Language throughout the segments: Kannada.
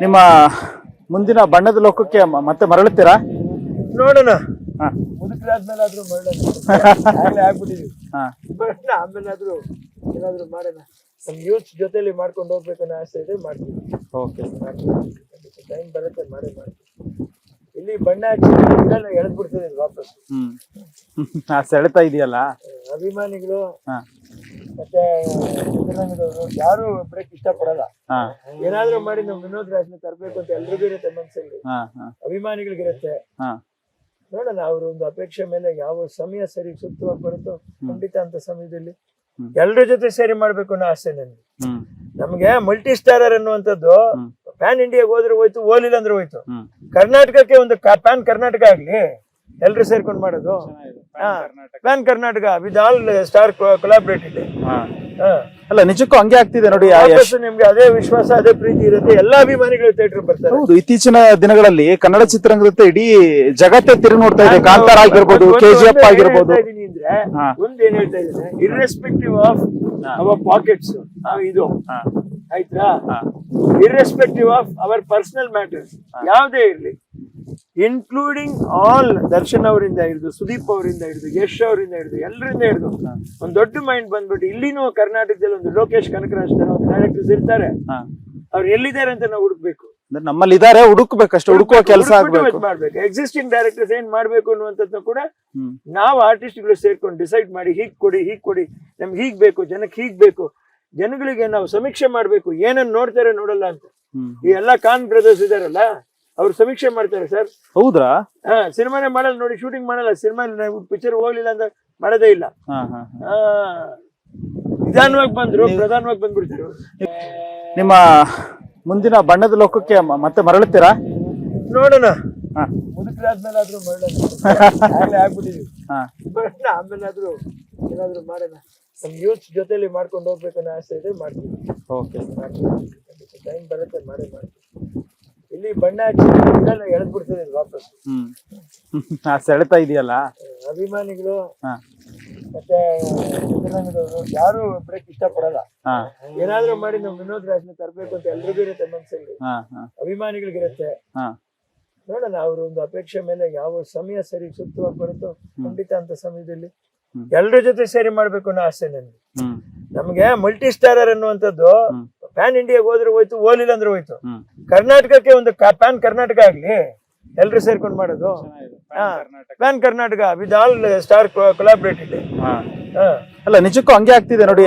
ನಿಮ್ಮ ಮುಂದಿನ ಬಣ್ಣದ ಲೋಕಕ್ಕೆ ಮತ್ತೆ ಮರಳುತ್ತೀರಾ? ನೋಡೋಣ, ಹಾ ಮುದುಕರಾದ್ಮೇಲೆ ಆದ್ರೂ ಮಾಡೋಣ. ಆಗ್ಬಿಟ್ಟಿದೀವಿ, ಆಮೇಲೆ ಆದ್ರೂ ಏನಾದ್ರು ಮಾಡೋಣ. ನಮ್ ಯೂತ್ ಜೊತೆಲಿ ಮಾಡ್ಕೊಂಡು ಹೋಗ್ಬೇಕು ಅನ್ನೋ ಆಸೆ ಇದೆ, ಮಾಡ್ತೀವಿ. ಓಕೆ, ಟೈಮ್ ಬರುತ್ತೆ, ಮಾಡ್ತೀವಿ. ಇಲ್ಲಿ ಬಣ್ಣ ಹಚ್ಚಿ ಎಳೆದ್ ಬಿಡ್ತೀನಿ ವಾಪಸ್. ಆ ಸೆಳೆತ ಇದೆಯಲ್ಲ, ಅಭಿಮಾನಿಗಳು ಮತ್ತೆ ಚಿತ್ರರಂಗದವರು ಯಾರು ಬ್ರೇಕ್ ಇಷ್ಟ ಪಡಲ್ಲ. ಏನಾದ್ರೂ ಮಾಡಿ ನಾವು ವಿನೋದ್ ರಾಜ್ನ ತರಬೇಕು ಅಂತ ಎಲ್ರಿಗೂ ಇರುತ್ತೆ ಮನ್ಸಲ್ಲಿ, ಅಭಿಮಾನಿಗಳಿಗಿರುತ್ತೆ. ನೋಡೋಣ, ಅವ್ರ ಒಂದು ಅಪೇಕ್ಷೆ ಮೇಲೆ ಯಾವ ಸಮಯ ಸರಿ ಸೂಕ್ತವಾಗಿ ಬರುತ್ತೋ ಖಂಡಿತ ಅಂತ ಸಮಯದಲ್ಲಿ ಎಲ್ರ ಜೊತೆ ಸೇರಿ ಮಾಡ್ಬೇಕು ಅನ್ನೋ ಆಸೆ ನನ್ಗೆ. ನಮ್ಗೆ ಮಲ್ಟಿ ಸ್ಟಾರರ್ ಅನ್ನುವಂಥದ್ದು ಪ್ಯಾನ್ ಇಂಡಿಯಾಗ ಹೋದ್ರೆ ಹೋಯ್ತು, ಹೋಲಿಲ್ಲ ಅಂದ್ರೆ ಹೋಯ್ತು. ಕರ್ನಾಟಕಕ್ಕೆ ಒಂದು ಪ್ಯಾನ್ ಕರ್ನಾಟಕ ಆಗ್ಲಿ, ಎಲ್ರು ಸೇರ್ಕೊಂಡು ಮಾಡೋದು. Pan Karnataka with all star collaborated. ಅಲ್ಲ ನಿಜಕ್ಕೂ ಹಂಗೆ ಆಗ್ತಿದೆ ನೋಡಿ. ನಿಮ್ಗೆ ಅದೇ ವಿಶ್ವಾಸ, ಅದೇ ಪ್ರೀತಿ ಇರುತ್ತೆ. ಎಲ್ಲಾ ಅಭಿಮಾನಿಗಳು ಥಿಯೇಟರ್ ಬರ್ತಾರೆ. ಹೌದು, ಇತ್ತೀಚಿನ ದಿನಗಳಲ್ಲಿ ಕನ್ನಡ ಚಿತ್ರರಂಗದ ಇಡೀ ಜಗತ್ತೇ ತಿರುಗಿ ನೋಡ್ತಾ ಇದೆ. ಕಾಂತಾರ ಆಗಿರ್ಬೋದು, KGF ಆಗಿರ್ಬೋದು. ಒಂದ್ ಏನ್ ಹೇಳ್ತಾ ಇದ್ದೀನಿ, ಇರ್ರೆಸ್ಪೆಕ್ಟಿವ್ ಆಫ್ ಅವರ್ ಪಾಕೆಟ್ಸ್, ಇದು ಆಯ್ತಾ, irrespective of our personal matters ಯಾವ್ದೇ ಇರ್ಲಿ, ಇನ್ಕ್ಲೂಡಿಂಗ್ ಆಲ್ ದರ್ಶನ್ ಅವರಿಂದ ಹಿಡಿದು, ಸುದೀಪ್ ಅವರಿಂದ ಹಿಡಿದು, ಯಶ್ ಅವರಿಂದ ಹಿಡಿದು, ಎಲ್ಲರಿಂದ ಹಿಡಿದು ಒಂದ್ ದೊಡ್ಡ ಮೈಂಡ್ ಬಂದ್ಬಿಟ್ಟು ಇಲ್ಲಿನೂ ಕರ್ನಾಟಕದಲ್ಲಿ ಒಂದು ಲೋಕೇಶ್ ಕನಕರಾಜ್ ತರ ಒಂದು ಡೈರೆಕ್ಟರ್ಸ್ ಇರ್ತಾರೆ. ಅವ್ರು ಎಲ್ಲಿದ್ದಾರೆ ಅಂತ ನಾವು ಹುಡುಕ್ಬೇಕು. ನಮ್ಮಲ್ಲಿ ಇದಾರೆ, ಹುಡುಕ್ಬೇಕಷ್ಟೇ, ಹುಡುಕುವ ಕೆಲಸ ಮಾಡ್ಬೇಕು. ಎಕ್ಸಿಸ್ಟಿಂಗ್ ಡೈರೆಕ್ಟರ್ಸ್ ಏನ್ ಮಾಡ್ಬೇಕು ಅನ್ನುವಂಥದ್ದು ಕೂಡ ನಾವು ಆರ್ಟಿಸ್ಟ್ಗಳು ಸೇರ್ಕೊಂಡು ಡಿಸೈಡ್ ಮಾಡಿ, ಹೀಗ್ ಕೊಡಿ, ನಮ್ಗೆ ಹೀಗ್ ಬೇಕು, ಜನಕ್ಕೆ ಹೀಗ್ ಬೇಕು, ಜನಗಳಿಗೆ ನಾವು ಸಮೀಕ್ಷೆ ಮಾಡ್ಬೇಕು, ಏನನ್ನ ನೋಡ್ತಾರೆ ನೋಡಲ್ಲ ಅಂತ. ಈ ಎಲ್ಲಾ ಖಾನ್ ಬ್ರದರ್ಸ್ ಇದಾರಲ್ಲ, ಅವ್ರು ಸಮೀಕ್ಷೆ ಮಾಡ್ತಾರೆ ಸರ್. ಹೌದ್ರಾ? ಸಿನಿಮಾನೇ ಮಾಡಲ್ಲ ನೋಡಿ, ಶೂಟಿಂಗ್ ಮಾಡಲ್ಲ, ಸಿನಿಮಾ ಪಿಕ್ಚರ್ ಹೋಗ್ಲಿಲ್ಲ ಅಂತ ಮಾಡೋದೇ ಇಲ್ಲ. ನಿಧಾನವಾಗಿ ಬಂದ್ರು, ಪ್ರಧಾನವಾಗಿ ಬಂದ್ಬಿಡ್ತಾರೆ. ನಿಮ್ಮ ಮುಂದಿನ ಬಣ್ಣದ ಲೋಕಕ್ಕೆ ಮತ್ತೆ ಮರಳುತ್ತೀರಾ? ನೋಡೋಣ, ಮುದುಕರಾದ್ಮೇಲೆ ಆದ್ರೂ ಮಾಡೋಣ. ಆಗ್ಬಿಟ್ಟಿದೀವಿ, ಆಮೇಲೆ ಆದ್ರೂ ಏನಾದ್ರು ಮಾಡೋಣ. ನಮ್ ಯೂತ್ ಜೊತೆಲಿ ಮಾಡ್ಕೊಂಡು ಹೋಗ್ಬೇಕು ಅನ್ನೋ ಆಸೆ ಇದೆ, ಮಾಡ್ತೀವಿ. ಓಕೆ, ಟೈಮ್ ಬರುತ್ತೆ, ಮಾಡ್ತೀವಿ. ಇಲ್ಲಿ ಬಣ್ಣ ಹಚ್ಚಿ ಎಳೆದ್ ಬಿಡ್ತೀನಿ ವಾಪಸ್. ಆ ಸೆಳೆತ ಇದೆಯಲ್ಲ, ಅಭಿಮಾನಿಗಳು ಮತ್ತೆ ಚಿತ್ರರಂಗದವರು ಯಾರು ಬ್ರೇಕ್ ಇಷ್ಟ ಪಡಲ್ಲ. ಏನಾದ್ರೂ ಮಾಡಿ ನಾವು ವಿನೋದ್ ರಾಜ್ನ ತರಬೇಕು ಅಂತ ಎಲ್ರಿಗೂ ಇರುತ್ತೆ ಮನ್ಸಲ್ಲಿ, ಅಭಿಮಾನಿಗಳಿಗಿರುತ್ತೆ. ನೋಡೋಣ, ಅವ್ರ ಒಂದು ಅಪೇಕ್ಷೆ ಮೇಲೆ ಯಾವ ಸಮಯ ಸರಿ ಸೂಕ್ತವಾಗಿ ಬರುತ್ತೋ ಖಂಡಿತ ಅಂತ ಸಮಯದಲ್ಲಿ ಎಲ್ರ ಜೊತೆ ಸೇರಿ ಮಾಡ್ಬೇಕು ಅನ್ನೋ ಆಸೆ ನನ್ಗೆ. ನಮ್ಗೆ ಮಲ್ಟಿ ಸ್ಟಾರರ್ ಅನ್ನುವಂಥದ್ದು ಪ್ಯಾನ್ ಇಂಡಿಯಾಗ ಹೋದ್ರೆ ಹೋಯ್ತು, ಹೋಲಿಲ್ಲ ಅಂದ್ರೆ ಹೋಯ್ತು. ಕರ್ನಾಟಕಕ್ಕೆ ಒಂದು ಪ್ಯಾನ್ ಕರ್ನಾಟಕ ಆಗ್ಲಿ, ಎಲ್ರು ಸೇರ್ಕೊಂಡು ಮಾಡೋದು. Pan Karnataka with all star collaborated. ಅಲ್ಲ ನಿಜಕ್ಕೂ ಹಂಗೆ ಆಗ್ತಿದೆ ನೋಡಿ.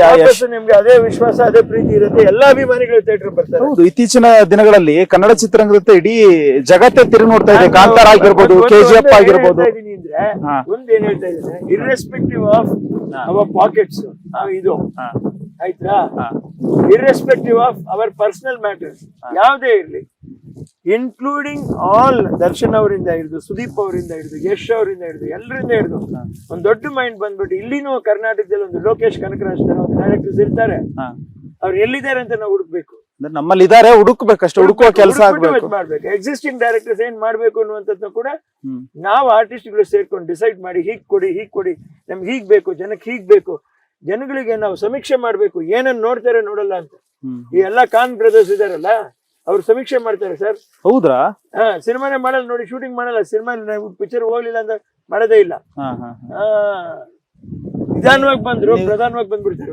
ನಿಮ್ಗೆ ಅದೇ ವಿಶ್ವಾಸ, ಅದೇ ಪ್ರೀತಿ ಇರುತ್ತೆ. ಎಲ್ಲಾ ಅಭಿಮಾನಿಗಳು ಥಿಯೇಟರ್ ಬರ್ತಾರೆ. ಹೌದು, ಇತ್ತೀಚಿನ ದಿನಗಳಲ್ಲಿ ಕನ್ನಡ ಚಿತ್ರರಂಗದ ಇಡೀ ಜಗತ್ತೇ ತಿರುಗಿ ನೋಡ್ತಾ ಇದೆ. ಕಾಂತಾರ ಆಗಿರ್ಬೋದು, KGF ಆಗಿರ್ಬೋದು. ಒಂದ್ ಏನ್ ಹೇಳ್ತಾ ಇದ್ದೀನಿ, ಇರ್ರೆಸ್ಪೆಕ್ಟಿವ್ ಆಫ್ ಅವರ್ ಪಾಕೆಟ್ಸ್, ಇದು ಆಯ್ತಾ, irrespective of our personal matters ಯಾವ್ದೇ ಇರ್ಲಿ, ಇನ್ಕ್ಲೂಡಿಂಗ್ ಆಲ್ ದರ್ಶನ್ ಅವರಿಂದ ಹಿಡಿದು, ಸುದೀಪ್ ಅವರಿಂದ ಹಿಡಿದು, ಯಶ್ ಅವರಿಂದ ಹಿಡಿದು, ಎಲ್ಲರಿಂದ ಹಿಡಿದು ಒಂದ್ ದೊಡ್ಡ ಮೈಂಡ್ ಬಂದ್ಬಿಟ್ಟು ಇಲ್ಲಿನೂ ಕರ್ನಾಟಕದಲ್ಲಿ ಒಂದು ಲೋಕೇಶ್ ಕನಕರಾಜ್ ತರ ಒಂದು ಡೈರೆಕ್ಟರ್ಸ್ ಇರ್ತಾರೆ. ಅವ್ರು ಎಲ್ಲಿದ್ದಾರೆ ಅಂತ ನಾವು ಹುಡುಕ್ಬೇಕು. ನಮ್ಮಲ್ಲಿ ಇದಾರೆ, ಹುಡುಕ್ಬೇಕಷ್ಟೇ, ಹುಡುಕುವ ಕೆಲಸ ಮಾಡ್ಬೇಕು. ಎಕ್ಸಿಸ್ಟಿಂಗ್ ಡೈರೆಕ್ಟರ್ಸ್ ಏನ್ ಮಾಡ್ಬೇಕು ಅನ್ನುವಂಥದ್ದು ಕೂಡ ನಾವು ಆರ್ಟಿಸ್ಟ್ಗಳು ಸೇರ್ಕೊಂಡು ಡಿಸೈಡ್ ಮಾಡಿ, ಹೀಗ್ ಕೊಡಿ, ನಮ್ಗೆ ಹೀಗ್ ಬೇಕು, ಜನಕ್ಕೆ ಹೀಗ್ ಬೇಕು, ಜನಗಳಿಗೆ ನಾವು ಸಮೀಕ್ಷೆ ಮಾಡ್ಬೇಕು, ಏನನ್ನ ನೋಡ್ತಾರೆ ನೋಡಲ್ಲ ಅಂತ. ಈ ಎಲ್ಲಾ ಖಾನ್ ಬ್ರದರ್ಸ್ ಇದಾರಲ್ಲ, ಅವ್ರು ಸಮೀಕ್ಷೆ ಮಾಡ್ತಾರೆ ಸರ್. ಹೌದ್ರಾ? ಸಿನಿಮಾನೇ ಮಾಡಲ್ಲ ನೋಡಿ, ಶೂಟಿಂಗ್ ಮಾಡಲ್ಲ, ಸಿನಿಮಾ ಪಿಕ್ಚರ್ ಹೋಗ್ಲಿಲ್ಲ ಅಂತ ಮಾಡೋದೇ ಇಲ್ಲ. ನಿಧಾನವಾಗಿ ಬಂದ್ರು, ಪ್ರಧಾನವಾಗಿ ಬಂದ್ಬಿಡ್ತಾರೆ.